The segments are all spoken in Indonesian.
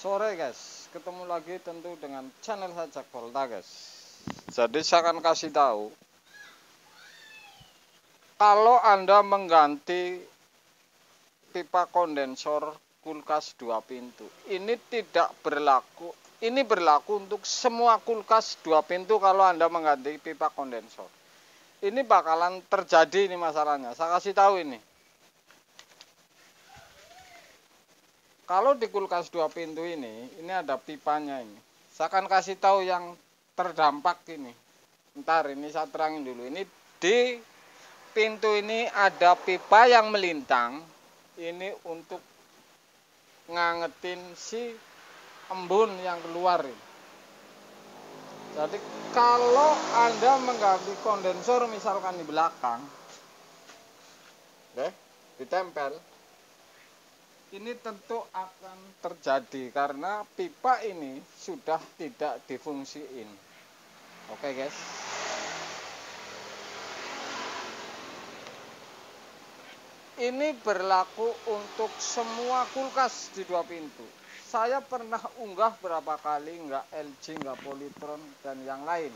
Sore guys, ketemu lagi tentu dengan channel saya Jack Volta guys. Jadi saya akan kasih tahu, kalau Anda mengganti pipa kondensor kulkas 2 pintu, ini tidak berlaku. Ini berlaku untuk semua kulkas 2 pintu kalau Anda mengganti pipa kondensor. Ini bakalan terjadi ini masalahnya. Saya kasih tahu ini. Kalau di kulkas 2 pintu ini ada pipanya ini. Saya akan kasih tahu yang terdampak ini. Ntar ini saya terangin dulu. Ini di pintu ini ada pipa yang melintang. Ini untuk ngangetin si embun yang keluar ini. Jadi kalau Anda mengganti kondensor misalkan di belakang, ditempel, ini tentu akan terjadi karena pipa ini sudah tidak difungsiin. Oke guys. Ini berlaku untuk semua kulkas di 2 pintu. Saya pernah unggah berapa kali, nggak LG, nggak Polytron, dan yang lain,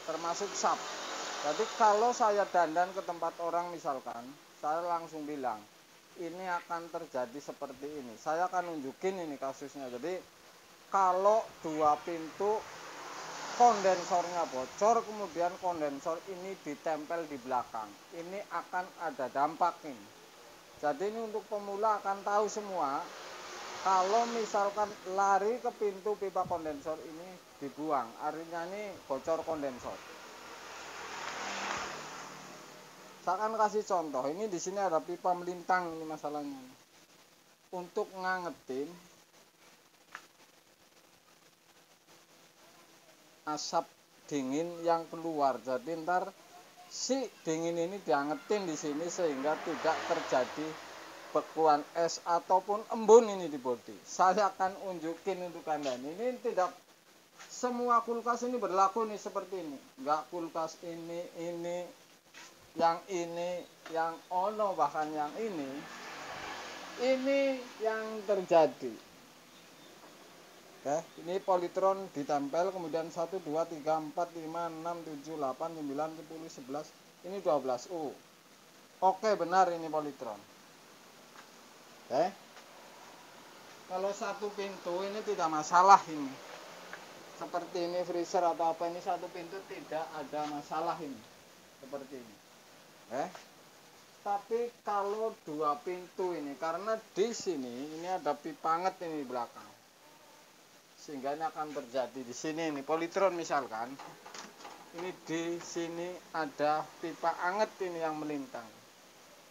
termasuk SAP. Jadi kalau saya dandan ke tempat orang misalkan, saya langsung bilang, ini akan terjadi seperti ini. Saya akan nunjukin ini kasusnya. Jadi kalau 2 pintu kondensornya bocor, kemudian kondensor ini ditempel di belakang, ini akan ada dampak ini. Jadi ini untuk pemula akan tahu semua. Kalau misalkan lari ke pintu pipa kondensor ini dibuang, artinya ini bocor kondensor. Saya akan kasih contoh. Ini di sini ada pipa melintang ini masalahnya. Untuk ngangetin asap dingin yang keluar. Jadi ntar si dingin ini diangetin di sini sehingga tidak terjadi bekuan es ataupun embun ini di bodi. Saya akan unjukin untuk Anda. Ini tidak semua kulkas ini berlaku nih seperti ini. Enggak kulkas ini, yang ono, bahkan yang ini yang terjadi. Ini Polytron ditempel, kemudian 1, 2, 3, 4, 5, 6, 7, 8, 9, 10, 11, ini 12U. Oke, benar ini Polytron. Kalau 1 pintu ini tidak masalah ini. Seperti ini freezer atau apa, ini 1 pintu tidak ada masalah ini. Seperti ini. Tapi kalau 2 pintu ini, karena di sini ini ada pipa anget ini di belakang, sehingga ini akan terjadi di sini ini Polytron misalkan. Ini di sini ada pipa anget ini yang melintang,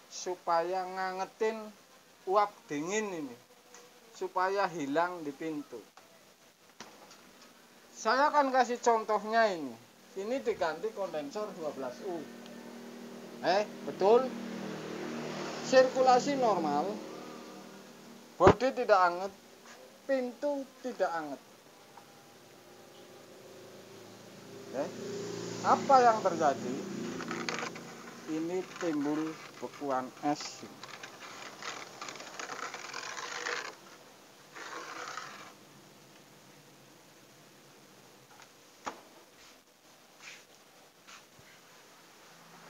supaya ngangetin uap dingin ini, supaya hilang di pintu. Saya akan kasih contohnya ini. Ini diganti kondensor 12U. Betul. Sirkulasi normal, bodi tidak anget, pintu tidak anget. Apa yang terjadi? Ini timbul bekuan es.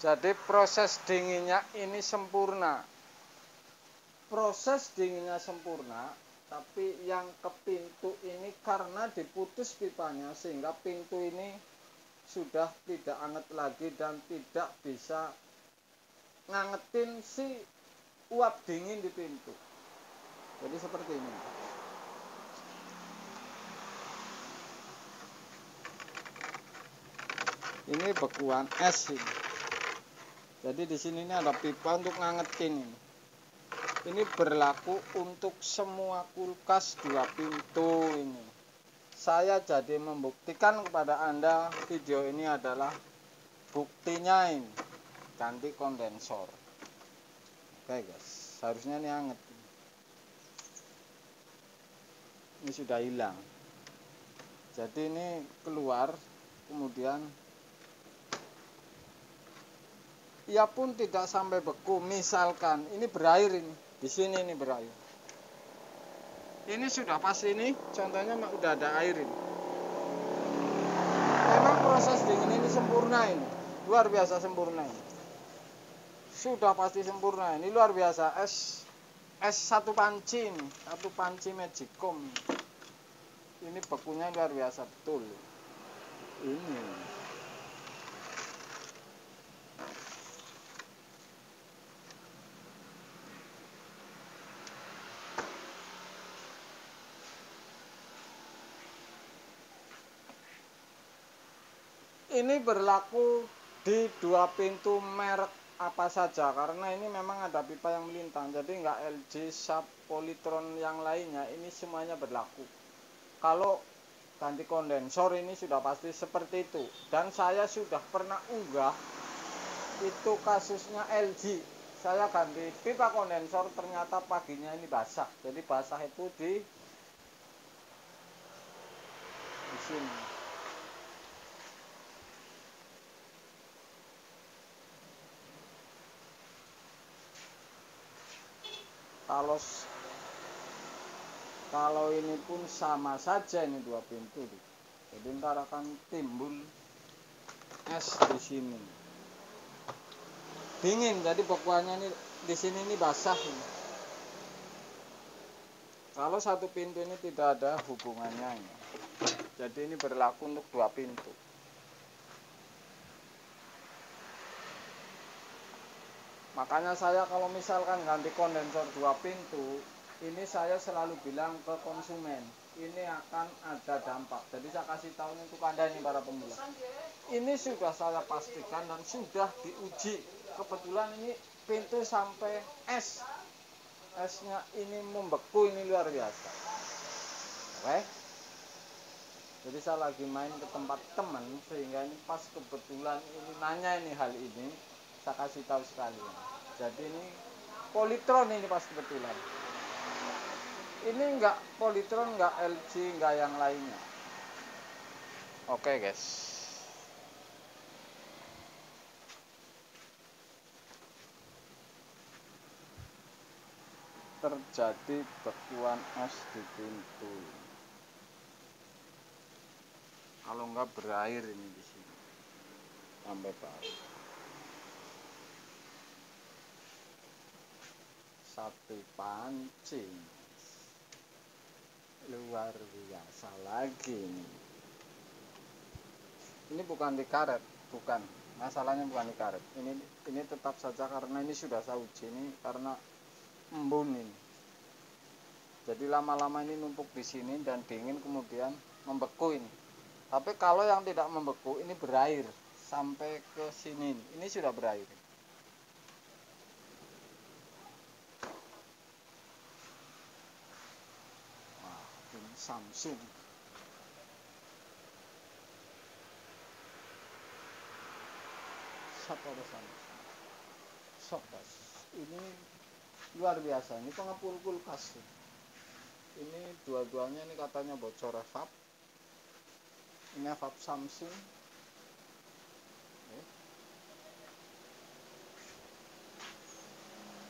Jadi proses dinginnya ini sempurna. Proses dinginnya sempurna, tapi yang ke pintu ini karena diputus pipanya sehingga pintu ini sudah tidak anget lagi dan tidak bisa ngangetin si uap dingin di pintu. Jadi seperti ini. Ini bekuan es ini. Jadi di sini ini ada pipa untuk ngangetin ini. Ini berlaku untuk semua kulkas 2 pintu ini. Saya jadi membuktikan kepada Anda, video ini adalah buktinya ini. Ganti kondensor. Oke guys, harusnya ini anget. Ini sudah hilang. Jadi ini keluar, kemudian ia pun tidak sampai beku. Misalkan ini berair ini, di sini ini berair. Ini sudah pas, ini contohnya udah ada air ini. Memang proses dingin ini sempurna, ini luar biasa sempurna ini. Sudah pasti sempurna, ini luar biasa. Es satu panci ini, satu panci Magicom. Ini bekunya luar biasa betul. Ini berlaku di 2 pintu merek apa saja, karena ini memang ada pipa yang melintang, jadi nggak LG, Sharp, Polytron yang lainnya, ini semuanya berlaku. Kalau ganti kondensor ini sudah pasti seperti itu, dan saya sudah pernah unggah itu kasusnya LG. Saya ganti pipa kondensor, ternyata paginya ini basah, jadi basah itu di sini. Kalau ini pun sama saja, ini 2 pintu, jadi ntar akan timbul es di sini. Dingin, jadi bekuannya ini di sini ini basah ini. Kalau 1 pintu ini tidak ada hubungannya ini. Jadi ini berlaku untuk 2 pintu. Makanya saya kalau misalkan ganti kondensor 2 pintu, ini saya selalu bilang ke konsumen, ini akan ada dampak. Jadi saya kasih tahu untuk Anda ini para pemula. Ini sudah saya pastikan dan sudah diuji. Kebetulan ini pintu sampai esnya ini membeku, ini luar biasa. Oke. Jadi saya lagi main ke tempat teman, sehingga ini pas kebetulan ini nanya ini hal ini, saya kasih tahu sekalian. Jadi ini Polytron ini pas kebetulan. Ini enggak Polytron, enggak LG, enggak yang lainnya. Oke guys. Terjadi bekuan es di pintu. Kalau enggak berair ini di sini sampai bawah. Satu panci luar biasa lagi nih. Ini bukan di karet, bukan. Masalahnya bukan di karet. Ini tetap saja karena ini sudah saya uji ini karena embun ini. Jadi lama-lama ini numpuk di sini dan dingin kemudian membeku ini. Tapi kalau yang tidak membeku ini berair sampai ke sini. Ini sudah berair. Wah, ini Samsung. Sopas. Ini luar biasa. Ini pengepul kulkas. Ini dua-duanya ini katanya bocor evap. Ini evap Samsung.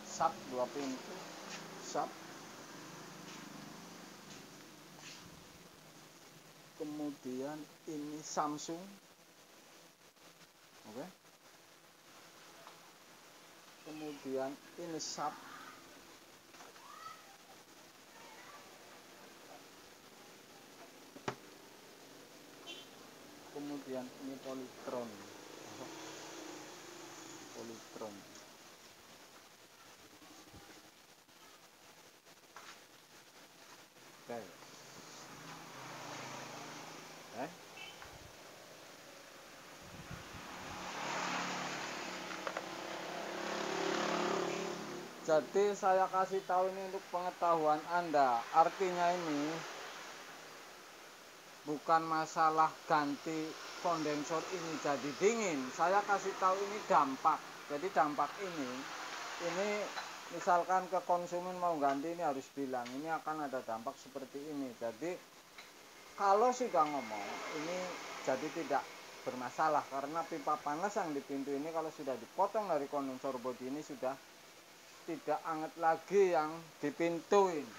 Sharp 2 pintu. Sharp. Kemudian ini Samsung. Oke. Kemudian ini Sharp. Kemudian ini Polytron. Polytron. Oke. Jadi saya kasih tahu ini untuk pengetahuan Anda. Artinya ini bukan masalah ganti kondensor ini jadi dingin. Saya kasih tahu ini dampak. Jadi dampak ini misalkan ke konsumen mau ganti ini harus bilang ini akan ada dampak seperti ini. Jadi kalau sudah ngomong ini jadi tidak bermasalah karena pipa panas yang di pintu ini kalau sudah dipotong dari kondensor bodi ini sudah tidak anget lagi yang di pintu ini.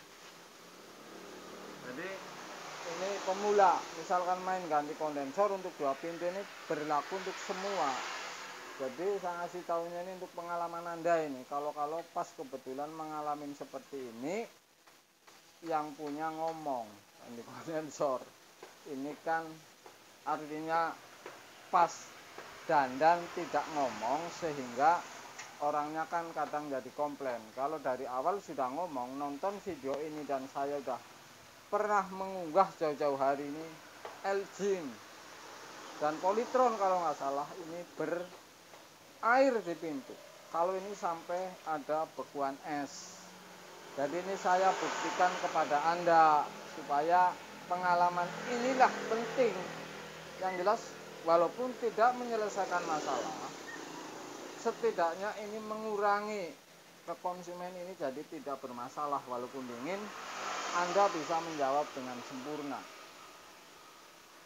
pemula, misalkan main ganti kondensor untuk 2 pintu ini berlaku untuk semua. Jadi saya ngasih tahunya ini untuk pengalaman Anda ini. Kalau pas kebetulan mengalami seperti ini, yang punya ngomong ganti kondensor. Ini kan artinya pas dandan tidak ngomong sehingga orangnya kan kadang jadi komplain. Kalau dari awal sudah ngomong, nonton video ini dan saya udah pernah mengunggah jauh-jauh hari ini LG dan Polytron kalau nggak salah ini berair di pintu. Kalau ini sampai ada bekuan es. Jadi ini saya buktikan kepada Anda supaya pengalaman inilah penting. Yang jelas walaupun tidak menyelesaikan masalah, setidaknya ini mengurangi ke konsumen ini jadi tidak bermasalah. Walaupun dingin, Anda bisa menjawab dengan sempurna.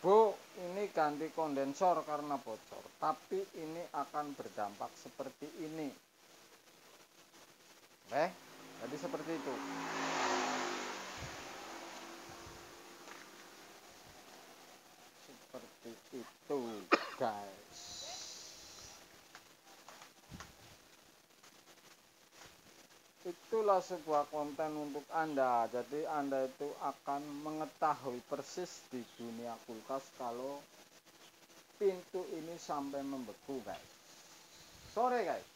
Bu, ini ganti kondensor karena bocor, tapi ini akan berdampak seperti ini. Oke, jadi seperti itu. Seperti itu, guys. Itulah sebuah konten untuk Anda. Jadi Anda itu akan mengetahui persis di dunia kulkas kalau pintu ini sampai membeku, guys. Sorry guys.